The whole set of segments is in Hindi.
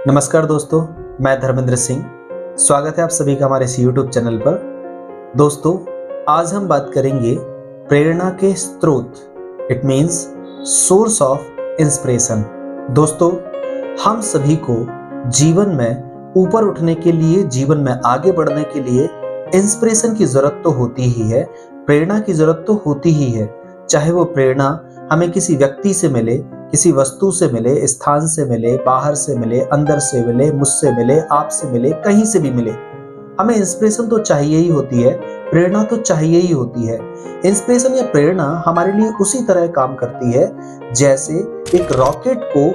नमस्कार दोस्तों, मैं धर्मेंद्र सिंह। स्वागत है आप सभी का हमारे इस YouTube चैनल पर। दोस्तों, आज हम बात करेंगे प्रेरणा के स्रोत, it means source of inspiration. दोस्तों, हम सभी को जीवन में ऊपर उठने के लिए, जीवन में आगे बढ़ने के लिए इंस्पिरेशन की जरूरत तो होती ही है, प्रेरणा की जरूरत तो होती ही है। चाहे वो प्रेरणा हमें किसी व्यक्ति से मिले, किसी वस्तु से मिले, स्थान से मिले, बाहर से मिले, अंदर से मिले, मुझसे मिले, आपसे मिले, कहीं से भी मिले, हमें इंस्पिरेशन तो चाहिए ही होती है, प्रेरणा तो चाहिए ही होती है। इंस्पिरेशन या प्रेरणा हमारे लिए उसी तरह काम करती है जैसे एक रॉकेट को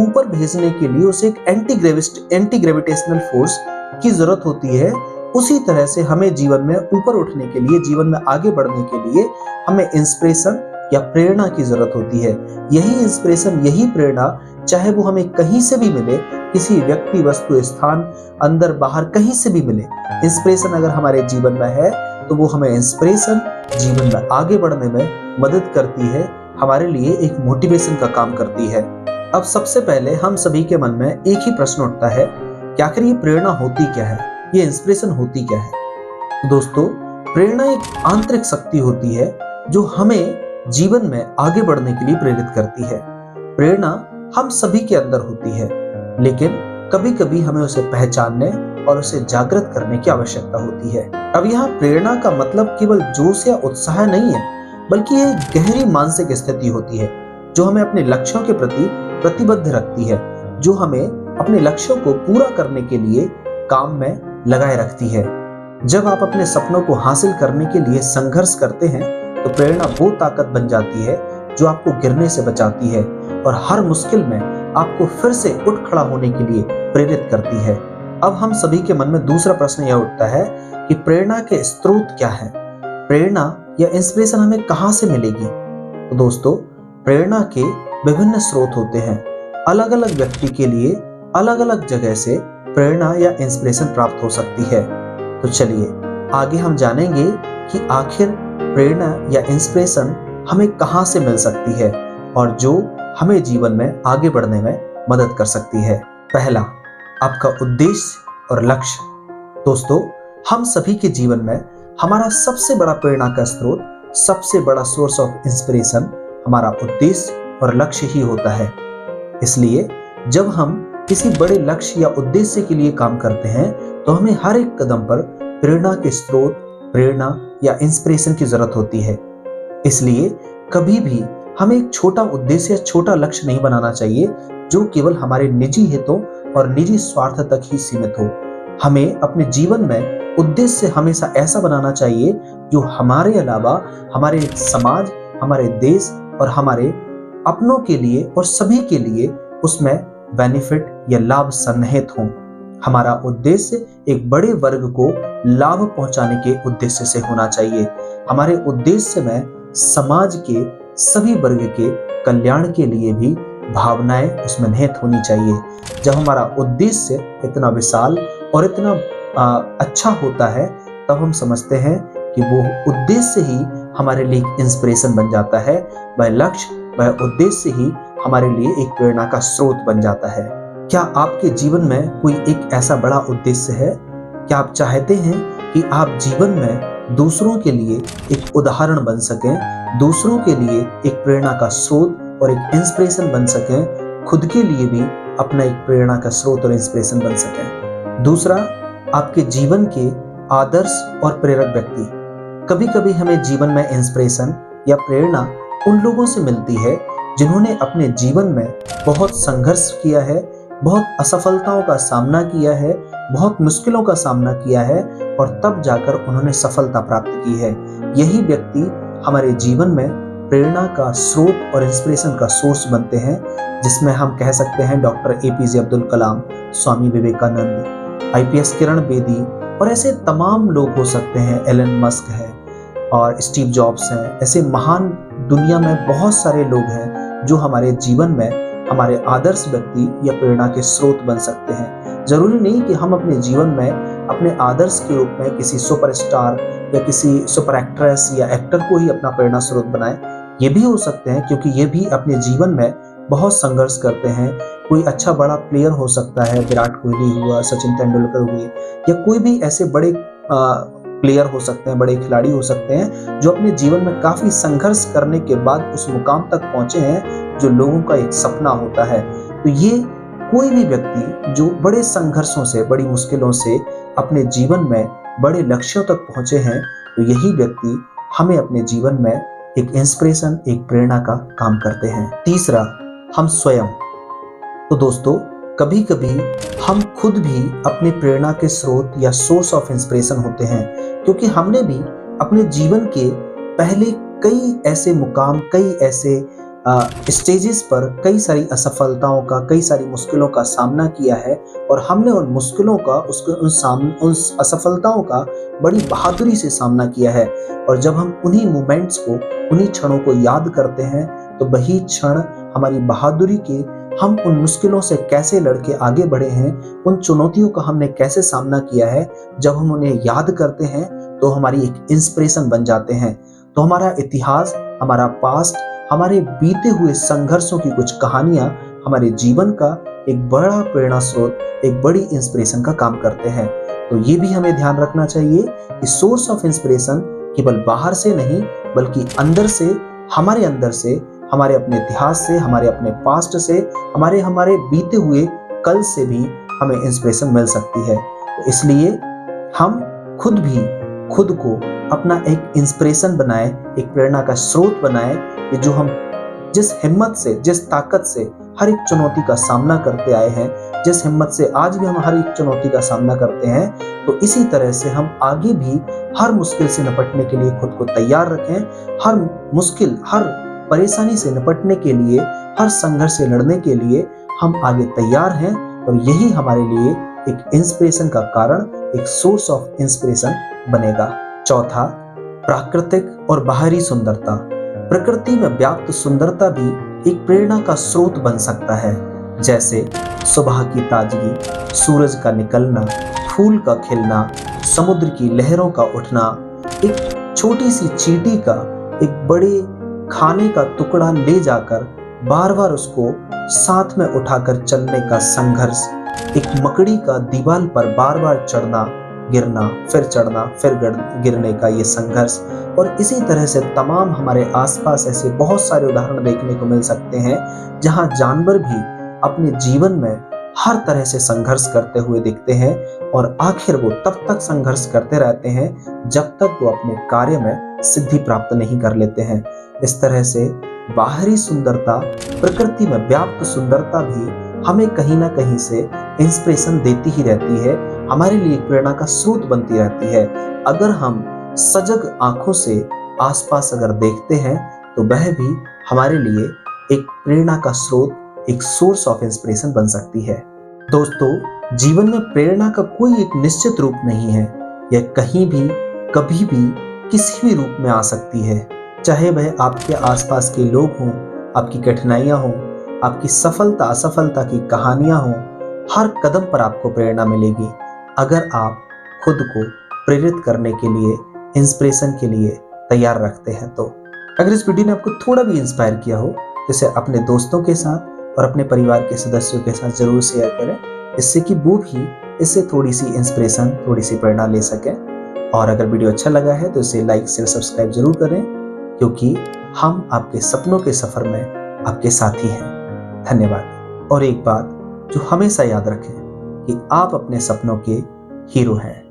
ऊपर भेजने के लिए उसे एक एंटी ग्रेविटेशनल फोर्स की जरूरत होती है। उसी तरह से हमें जीवन में ऊपर उठने के लिए, जीवन में आगे बढ़ने के लिए हमें इंस्पिरेशन या प्रेरणा की जरूरत होती है। यही इंस्पिरेशन, यही प्रेरणा, चाहे वो हमें कहीं से भी मिले, किसी व्यक्ति, वस्तु, स्थान, अंदर बाहर कहीं से भी मिले, इंस्पिरेशन अगर हमारे जीवन में है तो वो हमें इंस्पिरेशन जीवन में आगे बढ़ने में मदद करती है, हमारे लिए एक मोटिवेशन का काम करती है। अब सबसे पहले हम सभी के मन में एक ही प्रश्न उठता है कि आखिर ये प्रेरणा होती क्या है, ये इंस्पिरेशन होती क्या है। दोस्तों, प्रेरणा एक आंतरिक शक्ति होती है जो हमें जीवन में आगे बढ़ने के लिए प्रेरित करती है। प्रेरणा हम सभी के अंदर होती है, लेकिन कभी कभी हमें उसे पहचानने और उसे जागृत करने की आवश्यकता होती है। अब यहाँ प्रेरणा का मतलब केवल जोश या उत्साह नहीं है, बल्कि ये गहरी मानसिक स्थिति होती है जो हमें अपने लक्ष्यों के प्रति प्रतिबद्ध रखती है, जो हमें अपने लक्ष्यों को पूरा करने के लिए काम में लगाए रखती है। जब आप अपने सपनों को हासिल करने के लिए संघर्ष करते हैं तो प्रेरणा वो ताकत बन जाती है जो आपको गिरने से बचाती है और हर मुश्किल में आपको फिर से उठ खड़ा होने के लिए प्रेरित करती है। अब हम सभी के मन में दूसरा प्रश्न यह उठता है कि प्रेरणा के स्रोत क्या है, प्रेरणा या इंस्पिरेशन हमें कहां से मिलेगी। तो दोस्तों, प्रेरणा के विभिन्न स्रोत होते हैं। अलग अलग व्यक्ति के लिए अलग अलग जगह से प्रेरणा या इंस्पिरेशन प्राप्त हो सकती है। तो चलिए आगे हम जानेंगे कि आखिर प्रेरणा या इंस्पिरेशन हमें कहां से मिल सकती है और जो हमें जीवन में आगे बढ़ने में मदद कर सकती है। पहला, आपका उद्देश्य और लक्ष्य। दोस्तों, हम सभी के जीवन में हमारा सबसे बड़ा प्रेरणा का स्रोत, सबसे बड़ा सोर्स ऑफ इंस्पिरेशन हमारा उद्देश्य और लक्ष्य ही होता है। इसलिए जब हम किसी बड़े लक्ष्य या उद्देश्य के लिए काम करते हैं तो हमें हर एक कदम पर प्रेरणा के स्रोत, प्रेरणा या इंस्पिरेशन की जरूरत होती है। इसलिए कभी भी हमें एक छोटा उद्देश्य या छोटा लक्ष्य नहीं बनाना चाहिए जो केवल हमारे निजी हितों और निजी स्वार्थ तक ही सीमित हो। हमें अपने जीवन में उद्देश्य हमेशा ऐसा बनाना चाहिए जो हमारे अलावा हमारे समाज, हमारे देश और हमारे अपनों के लिए और सभी के लिए उसमें बेनिफिट या लाभ सन्निहित हों। हमारा उद्देश्य एक बड़े वर्ग को लाभ पहुंचाने के उद्देश्य से होना चाहिए। हमारे उद्देश्य में समाज के सभी वर्ग के कल्याण के लिए भी भावनाएं उसमें निहित होनी चाहिए। जब हमारा उद्देश्य इतना विशाल और इतना अच्छा होता है तब हम समझते हैं कि वो उद्देश्य ही हमारे लिए एक इंस्पिरेशन बन जाता है। वह लक्ष्य, वह उद्देश्य ही हमारे लिए एक प्रेरणा का स्रोत बन जाता है। क्या आपके जीवन में कोई एक ऐसा बड़ा उद्देश्य है? क्या आप चाहते हैं कि आप जीवन में दूसरों के लिए एक उदाहरण बन सकें, दूसरों के लिए एक प्रेरणा का स्रोत और एक इंस्पिरेशन बन सकें, खुद के लिए भी अपना एक प्रेरणा का स्रोत और इंस्पिरेशन बन सकें? दूसरा, आपके जीवन के आदर्श और प्रेरक व्यक्ति। कभी कभी हमें जीवन में इंस्पिरेशन या प्रेरणा उन लोगों से मिलती है जिन्होंने अपने जीवन में बहुत संघर्ष किया है, बहुत असफलताओं का सामना किया है, बहुत मुश्किलों का सामना किया है और तब जाकर उन्होंने सफलता प्राप्त की है। यही व्यक्ति हमारे जीवन में प्रेरणा का स्रोत और इंस्पिरेशन का सोर्स बनते हैं, जिसमें हम कह सकते हैं doctor APJ Abdul Kalam, Swami Vivekananda, IPS Kiran Bedi और ऐसे तमाम लोग हो सकते हैं। एलन मस्क है और स्टीव जॉब्स हैं। ऐसे महान दुनिया में बहुत सारे लोग हैं जो हमारे जीवन में हमारे आदर्श व्यक्ति या प्रेरणा के स्रोत बन सकते हैं। जरूरी नहीं कि हम अपने जीवन में अपने आदर्श के रूप में किसी सुपरस्टार या किसी सुपर एक्ट्रेस या एक्टर को ही अपना प्रेरणा स्रोत बनाएं। ये भी हो सकते हैं क्योंकि ये भी अपने जीवन में बहुत संघर्ष करते हैं, कोई अच्छा बड़ा प्लेयर हो सकता है, विराट कोहली हुआ, सचिन तेंदुलकर हुए, या कोई भी ऐसे बड़े प्लेयर हो सकते हैं, बड़े खिलाड़ी हो सकते हैं जो अपने जीवन में काफी संघर्ष करने के बाद उस मुकाम तक पहुंचे हैं जो लोगों का एक सपना होता है। तो ये कोई भी व्यक्ति जो बड़े संघर्षों से, बड़ी मुश्किलों से अपने जीवन में बड़े लक्ष्यों तक पहुंचे हैं, तो यही व्यक्ति हमें अपने जीवन में एक इंस्पिरेशन, एक प्रेरणा का काम करते हैं। तीसरा, हम स्वयं। तो दोस्तों, कभी कभी हम खुद भी अपनी प्रेरणा के स्रोत या सोर्स ऑफ इंस्पिरेशन होते हैं, क्योंकि हमने भी अपने जीवन के पहले कई ऐसे मुकाम, कई ऐसे स्टेजेस पर कई सारी असफलताओं का, कई सारी मुश्किलों का सामना किया है, और हमने उन मुश्किलों का, उन असफलताओं का बड़ी बहादुरी से सामना किया है। और जब हम उन्हीं मोमेंट्स को, उन्हीं क्षणों को याद करते हैं, तो वही क्षण हमारी बहादुरी के, हम उन मुश्किलों से कैसे लड़के आगे बढ़े हैं, उन चुनौतियों का हमने कैसे सामना किया है, जब हम उन्हें याद करते हैं तो हमारी एक इंस्पिरेशन बन जाते हैं। तो हमारा इतिहास, हमारा पास्ट, हमारे बीते हुए संघर्षों की कुछ कहानियां हमारे जीवन का एक बड़ा प्रेरणा स्रोत, एक बड़ी इंस्पिरेशन का काम करते हैं। तो ये भी हमें ध्यान रखना चाहिए कि सोर्स ऑफ इंस्पिरेशन केवल बाहर से नहीं, बल्कि अंदर से, हमारे अंदर से, हमारे अपने इतिहास से, हमारे अपने पास्ट से, हमारे बीते हुए कल से भी हमें इंस्पिरेशन मिल सकती है। तो इसलिए हम खुद भी खुद को अपना एक इंस्पिरेशन बनाए, एक प्रेरणा का स्रोत बनाए, कि जो हम जिस हिम्मत से, जिस ताकत से हर एक चुनौती का सामना करते आए हैं, जिस हिम्मत से आज भी हम हर एक चुनौती का सामना करते हैं, तो इसी तरह से हम आगे भी हर मुश्किल से निपटने के लिए खुद को तैयार रखें। हर मुश्किल, हर परेशानी से निपटने के लिए, हर संघर्ष से लड़ने के लिए हम आगे तैयार हैं, और यही हमारे लिए एक इंस्पिरेशन का कारण, एक सोर्स ऑफ इंस्पिरेशन बनेगा। चौथा, प्राकृतिक और बाहरी सुंदरता। प्रकृति में व्याप्त सुंदरता भी एक प्रेरणा का स्रोत बन सकता है, जैसे सुबह की ताजगी, सूरज का निकलना, फूल का खिलना, समुद्र की लहरों का उठना, एक छोटी सी चींटी का एक बड़े खाने का टुकड़ा ले जाकर बार बार उसको साथ में उठाकर चलने का संघर्ष, एक मकड़ी का दीवार पर बार बार चढ़ना, गिरना, फिर चढ़ना, फिर गिरने का ये संघर्ष, और इसी तरह से तमाम हमारे आसपास ऐसे बहुत सारे उदाहरण देखने को मिल सकते हैं जहां जानवर भी अपने जीवन में हर तरह से संघर्ष करते हुए दिखते हैं, और आखिर वो तब तक संघर्ष करते रहते हैं जब तक वो अपने कार्य में सिद्धि प्राप्त नहीं कर लेते हैं। इस तरह से बाहरी सुंदरता, प्रकृति में व्याप्त सुंदरता भी हमें कहीं ना कहीं से इंस्पिरेशन देती ही रहती है, हमारे लिए प्रेरणा का स्रोत बनती रहती है। अगर हम सजग आंखों से आसपास अगर देखते हैं, तो वह भी हमारे लिए एक प्रेरणा का स्रोत, एक सोर्स ऑफ इंस्पिरेशन बन सकती है। दोस्तों, जीवन में प्रेरणा का कोई एक निश्चित रूप नहीं है। यह कहीं भी, कभी भी, किसी भी रूप में आ सकती है, चाहे वह आपके आसपास के लोग हों, आपकी कठिनाइयां हों, आपकी सफलता असफलता की कहानियां हों। हर कदम पर आपको प्रेरणा मिलेगी, अगर आप खुद को प्रेरित करने के लिए, इंस्पिरेशन के लिए तैयार रखते हैं। तो अगर इस वीडियो ने आपको थोड़ा भी इंस्पायर किया हो, तो इसे अपने दोस्तों के साथ और अपने परिवार के सदस्यों के साथ जरूर शेयर करें, इससे कि वो भी इससे थोड़ी सी इंस्पिरेशन, थोड़ी सी प्रेरणा ले सकें। और अगर वीडियो अच्छा लगा है तो इसे लाइक, शेयर, सब्सक्राइब जरूर करें, क्योंकि हम आपके सपनों के सफर में आपके साथी हैं। धन्यवाद। और एक बात जो हमेशा याद रखें कि आप अपने सपनों के हीरो हैं।